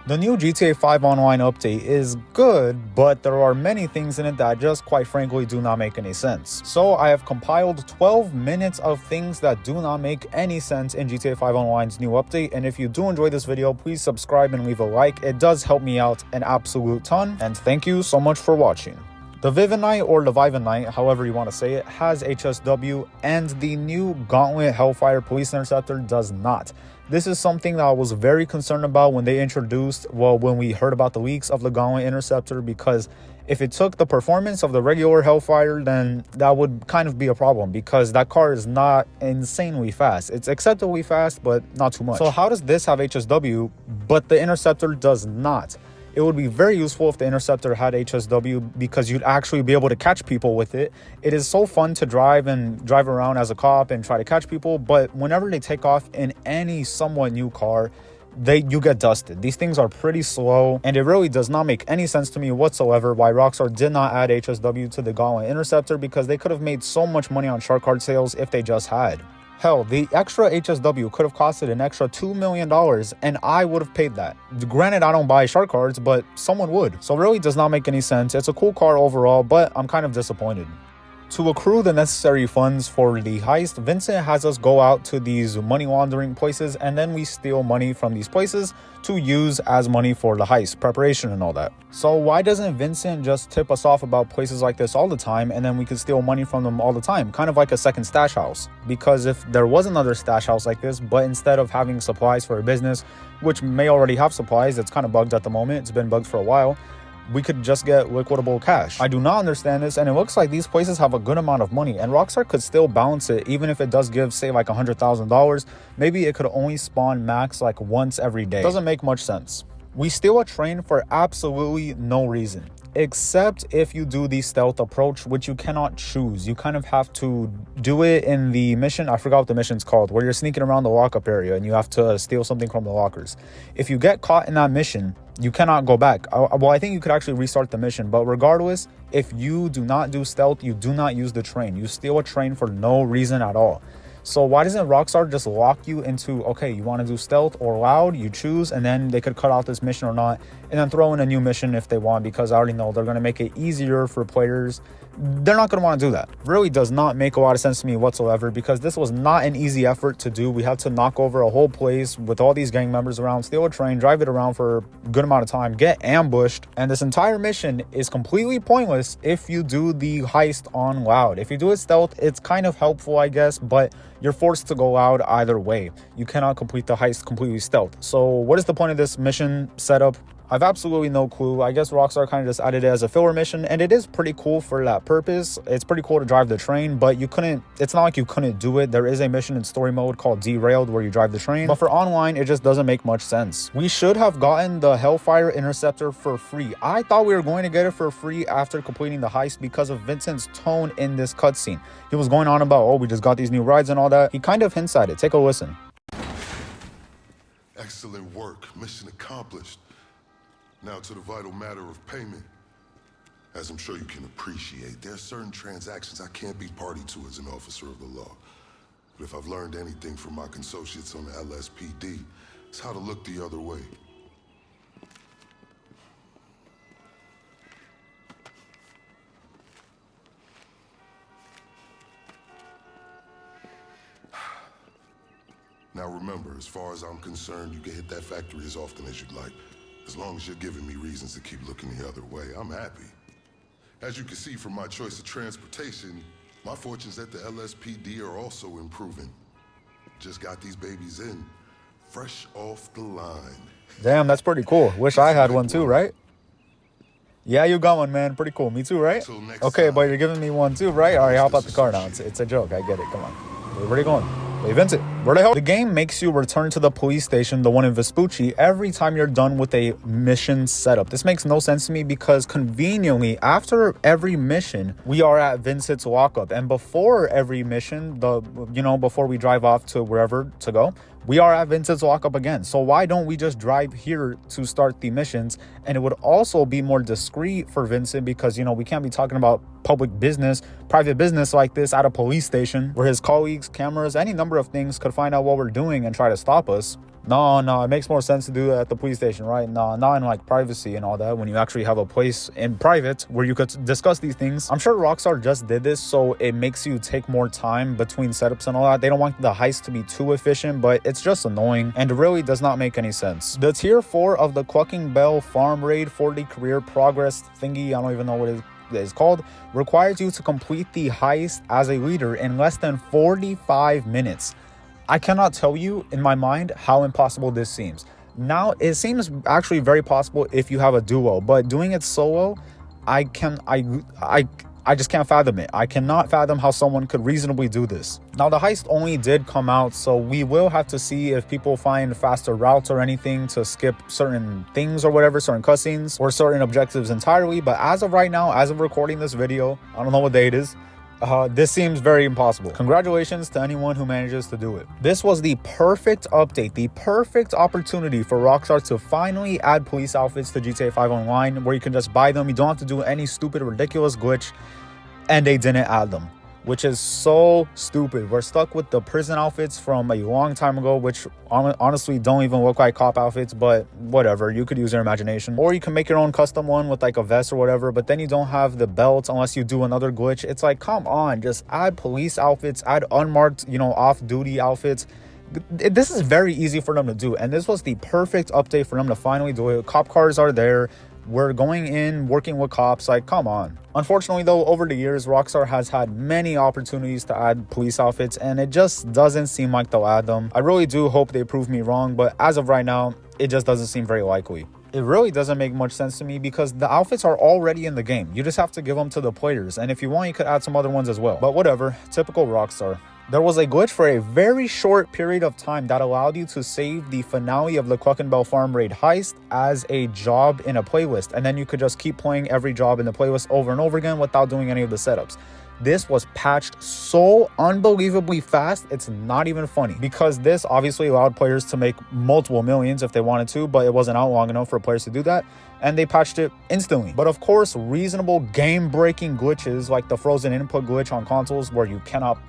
The new GTA 5 Online update is good, but there are many things in it that just quite frankly do not make any sense. So I have compiled 12 minutes of things that do not make any sense in GTA 5 Online's new update, and if you do enjoy this video, please subscribe and leave a like. It does help me out an absolute ton, and thank you so much for watching. The Vivenite, or Leviathanite, however you want to say it, has HSW, and the new Gauntlet Hellfire Police Interceptor does not. This is something that I was very concerned about when when we heard about the leaks of the Gauntlet Interceptor, because if it took the performance of the regular Hellfire, then that would kind of be a problem, because that car is not insanely fast. It's acceptably fast, but not too much. So how does this have HSW, but the Interceptor does not? It would be very useful if the Interceptor had HSW, because you'd actually be able to catch people with it. It is so fun to drive around as a cop and try to catch people, but whenever they take off in any somewhat new car, you get dusted. These things are pretty slow, and it really does not make any sense to me whatsoever why Rockstar did not add HSW to the Gauntlet Interceptor, because they could have made so much money on shark card sales if they just had. Hell, the extra HSW could have costed an extra $2 million, and I would have paid that. Granted, I don't buy shark cards, but someone would. So it really does not make any sense. It's a cool car overall, but I'm kind of disappointed. To accrue the necessary funds for the heist, Vincent has us go out to these money laundering places, and then we steal money from these places to use as money for the heist preparation and all that. So why doesn't Vincent just tip us off about places like this all the time, and then we could steal money from them all the time, kind of like a second stash house? Because if there was another stash house like this, but instead of having supplies for a business, which may already have supplies, it's kind of bugged at the moment, it's been bugged for a while, we could just get liquidable cash. I do not understand this, and it looks like these places have a good amount of money, and Rockstar could still balance it. Even if it does give, say, like $100,000, maybe it could only spawn max like once every day. Doesn't make much sense. We steal a train for absolutely no reason, except if you do the stealth approach, which you cannot choose. You kind of have to do it in the mission. I forgot what the mission's called, where you're sneaking around the lockup area and you have to steal something from the lockers. If you get caught in that mission, you cannot go back. Well, I think you could actually restart the mission, but regardless, if you do not do stealth, you do not use the train. You steal a train for no reason at all. So why doesn't Rockstar just lock you into, okay, you want to do stealth or loud, you choose, and then they could cut out this mission or not, and then throw in a new mission if they want, because I already know they're going to make it easier for players. They're not going to want to do that. Really does not make a lot of sense to me whatsoever, because this was not an easy effort to do. We had to knock over a whole place with all these gang members around, steal a train, drive it around for a good amount of time, get ambushed, and this entire mission is completely pointless if you do the heist on loud. If you do it stealth, it's kind of helpful, I guess, but you're forced to go loud either way. You cannot complete the heist completely stealth. So what is the point of this mission setup? I've absolutely no clue. I guess Rockstar kind of just added it as a filler mission, and it is pretty cool for that purpose. It's pretty cool to drive the train, but it's not like you couldn't do it. There is a mission in story mode called Derailed where you drive the train, but for online, it just doesn't make much sense. We should have gotten the Hellfire Interceptor for free. I thought we were going to get it for free after completing the heist because of Vincent's tone in this cutscene. He was going on about, oh, we just got these new rides and all that. He kind of hints at it. Take a listen. Excellent work. Mission accomplished. Now to the vital matter of payment. As I'm sure you can appreciate, there are certain transactions I can't be party to as an officer of the law. But if I've learned anything from my consociates on the LSPD, it's how to look the other way. Now remember, as far as I'm concerned, you can hit that factory as often as you'd like. As long as you're giving me reasons to keep looking the other way, I'm happy. As you can see from my choice of transportation, my fortunes at the LSPD are also improving. Just got these babies in, fresh off the line. Damn, that's pretty cool. Wish I had one too, right? Yeah, you got one, man. Pretty cool. Me too, right? Okay, but you're giving me one too, right? All right, hop out the car now. It's a joke. I get it. Come on. Where are you going? Hey, Vincent, where the hell? The game makes you return to the police station, the one in Vespucci, every time you're done with a mission setup. This makes no sense to me because conveniently, after every mission, we are at Vincent's lockup. And before every mission, before we drive off to wherever to go, we are at Vincent's lockup again. So why don't we just drive here to start the missions? And it would also be more discreet for Vincent because, we can't be talking about public business, private business like this at a police station where his colleagues, cameras, any number of things could find out what we're doing and try to stop us. No, it makes more sense to do that at the police station, right? No, not in like privacy and all that, when you actually have a place in private where you could discuss these things. I'm sure Rockstar just did this so it makes you take more time between setups and all that. They don't want the heist to be too efficient, but it's just annoying and really does not make any sense. The tier 4 of the Clucking Bell Farm Raid 40 career progress thingy, I don't even know what it is called, requires you to complete the heist as a leader in less than 45 minutes. I cannot tell you in my mind how impossible this seems. Now, it seems actually very possible if you have a duo, but doing it solo, I just can't fathom it. I cannot fathom how someone could reasonably do this. Now, the heist only did come out, so we will have to see if people find faster routes or anything to skip certain things or whatever, certain cutscenes or certain objectives entirely. But as of right now, as of recording this video, I don't know what day it is, this seems very impossible. Congratulations to anyone who manages to do it. This was the perfect update, the perfect opportunity for Rockstar to finally add police outfits to GTA 5 Online, where you can just buy them. You don't have to do any stupid, ridiculous glitch, and they didn't add them, which is so stupid. We're stuck with the prison outfits from a long time ago, which honestly don't even look like cop outfits, but whatever, you could use your imagination. Or you can make your own custom one with like a vest or whatever, but then you don't have the belt unless you do another glitch. It's like, come on, just add police outfits, add unmarked, off-duty outfits. This is very easy for them to do, and this was the perfect update for them to finally do it. Cop cars are there. We're going in, working with cops, like, come on. Unfortunately, though, over the years, Rockstar has had many opportunities to add police outfits, and it just doesn't seem like they'll add them. I really do hope they prove me wrong, but as of right now, it just doesn't seem very likely. It really doesn't make much sense to me because the outfits are already in the game. You just have to give them to the players, and if you want, you could add some other ones as well. But whatever, typical Rockstar. There was a glitch for a very short period of time that allowed you to save the finale of the Clucking Bell Farm Raid heist as a job in a playlist, and then you could just keep playing every job in the playlist over and over again without doing any of the setups. This was patched so unbelievably fast, it's not even funny, because this obviously allowed players to make multiple millions if they wanted to, but it wasn't out long enough for players to do that, and they patched it instantly. But of course, reasonable game-breaking glitches like the frozen input glitch on consoles where you cannot,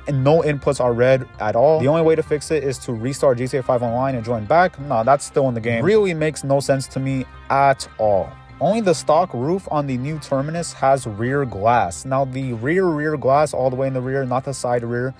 and no inputs are read at all. The only way to fix it is to restart GTA 5 Online and join back. Nah, that's still in the game. Really makes no sense to me at all. Only the stock roof on the new Terminus has rear glass. Now, the rear glass, all the way in the rear, not the side rear,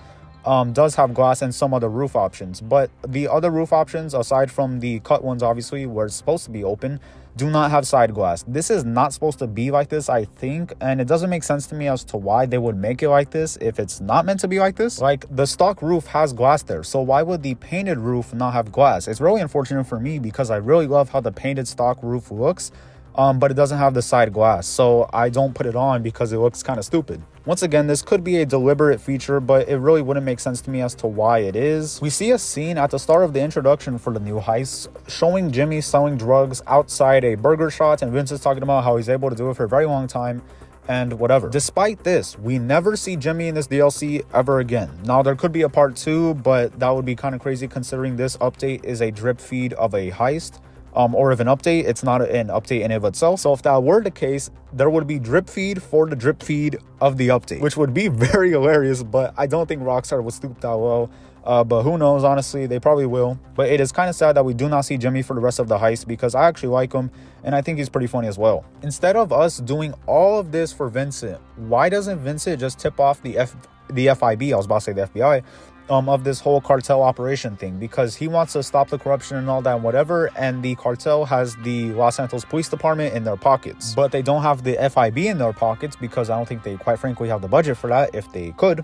does have glass and some other roof options. But the other roof options, aside from the cut ones, obviously, where it's supposed to be open, do not have side glass. This is not supposed to be like this, I think, and it doesn't make sense to me as to why they would make it like this if it's not meant to be like this. Like, the stock roof has glass there, so why would the painted roof not have glass? It's really unfortunate for me because I really love how the painted stock roof looks, but it doesn't have the side glass, so I don't put it on because it looks kind of stupid. Once again, this could be a deliberate feature, but it really wouldn't make sense to me as to why it is. We see a scene at the start of the introduction for the new heist showing Jimmy selling drugs outside a burger shop, and Vincent's talking about how he's able to do it for a very long time and whatever. Despite this, we never see Jimmy in this DLC ever again. Now, there could be a part 2, but that would be kind of crazy considering this update is a drip feed of a heist. Or of an update, it's not an update in of itself. So if that were the case, there would be drip feed for the drip feed of the update, which would be very hilarious, but I don't think Rockstar would stoop that low. But who knows, honestly, they probably will. But it is kind of sad that we do not see Jimmy for the rest of the heist because I actually like him and I think he's pretty funny as well. Instead of us doing all of this for Vincent, why doesn't Vincent just tip off the FIB, I was about to say the FBI, of this whole cartel operation thing, because he wants to stop the corruption and all that and whatever, and the cartel has the Los Santos Police Department in their pockets, but they don't have the FIB in their pockets because I don't think they quite frankly have the budget for that if they could.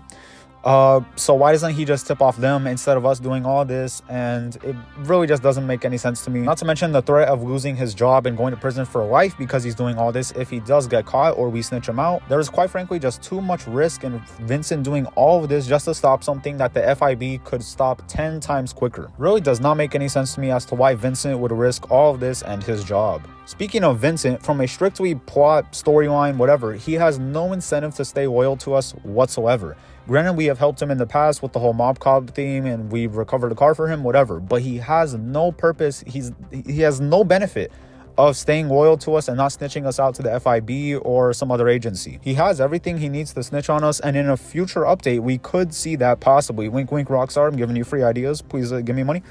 So why doesn't he just tip off them instead of us doing all this? And it really just doesn't make any sense to me. Not to mention the threat of losing his job and going to prison for life because he's doing all this if he does get caught or we snitch him out. There is quite frankly just too much risk in Vincent doing all of this just to stop something that the FIB could stop 10 times quicker. Really does not make any sense to me as to why Vincent would risk all of this and his job. Speaking of Vincent, from a strictly plot, storyline, whatever, he has no incentive to stay loyal to us whatsoever. Granted, we have helped him in the past with the whole mob cop theme and we've recovered a car for him, whatever, but he has no purpose. He has no benefit of staying loyal to us and not snitching us out to the FIB or some other agency. He has everything he needs to snitch on us, and in a future update, we could see that possibly. Wink, wink, Rockstar, I'm giving you free ideas. Please give me money.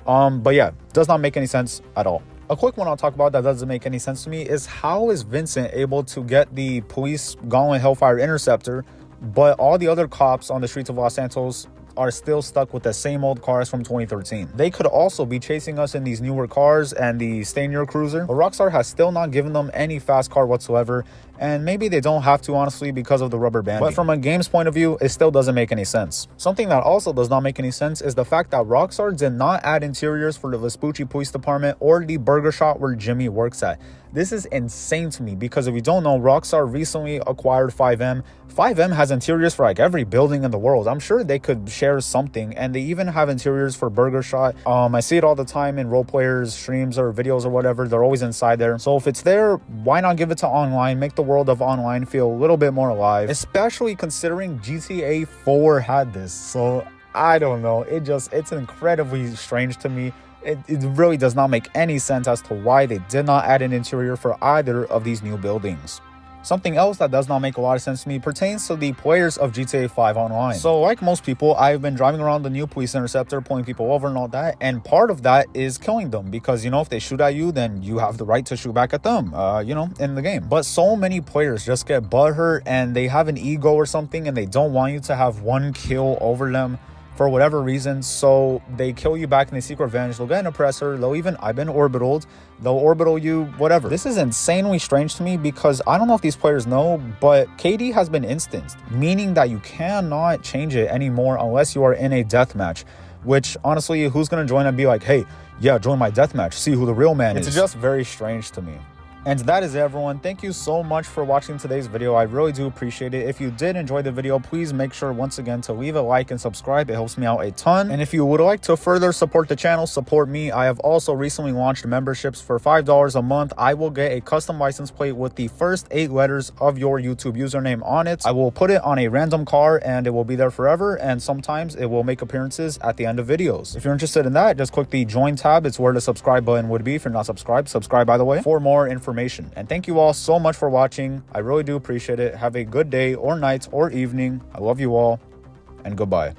But yeah, does not make any sense at all. A quick one I'll talk about that doesn't make any sense to me is how is Vincent able to get the police gone with Hellfire Interceptor, but all the other cops on the streets of Los Santos are still stuck with the same old cars from 2013. They could also be chasing us in these newer cars and the Stay Near Cruiser, but Rockstar has still not given them any fast car whatsoever, and maybe they don't have to, honestly, because of the rubber banding. But from a game's point of view, it still doesn't make any sense. Something that also does not make any sense is the fact that Rockstar did not add interiors for the Vespucci Police Department or the burger shop where Jimmy works at. This is insane to me because if you don't know, Rockstar recently acquired 5M. 5M has interiors for like every building in the world. I'm sure they could share something, and they even have interiors for Burger Shot. I see it all the time in role players streams or videos or whatever. They're always inside there. So if it's there, why not give it to online? Make the world of online feel a little bit more alive, especially considering GTA 4 had this. So I don't know. It's incredibly strange to me. It really does not make any sense as to why they did not add an interior for either of these new buildings. Something else that does not make a lot of sense to me pertains to the players of GTA 5 Online. So like most people, I've been driving around the new police interceptor, pulling people over and all that, and part of that is killing them because, you know, if they shoot at you, then you have the right to shoot back at them, you know, in the game. But so many players just get butthurt and they have an ego or something and they don't want you to have one kill over them for whatever reason, so they kill you back and they seek revenge. They'll get an oppressor. I've been orbitaled. They'll orbital you, whatever. This is insanely strange to me because I don't know if these players know, but KD has been instanced, meaning that you cannot change it anymore unless you are in a deathmatch. Which, honestly, who's going to join and be like, hey, yeah, join my deathmatch, see who the real man is? It's just very strange to me. And that is it, everyone. Thank you so much for watching today's video. I really do appreciate it. If you did enjoy the video, please make sure once again to leave a like and subscribe. It helps me out a ton. And if you would like to further support the channel, support me, I have also recently launched memberships for $5 a month. I will get a custom license plate with the first 8 letters of your YouTube username on it. I will put it on a random car and it will be there forever. And sometimes it will make appearances at the end of videos. If you're interested in that, just click the join tab. It's where the subscribe button would be. If you're not subscribed, subscribe by the way, for more information. And thank you all so much for watching. I really do appreciate it. Have a good day or night or evening. I love you all, and goodbye.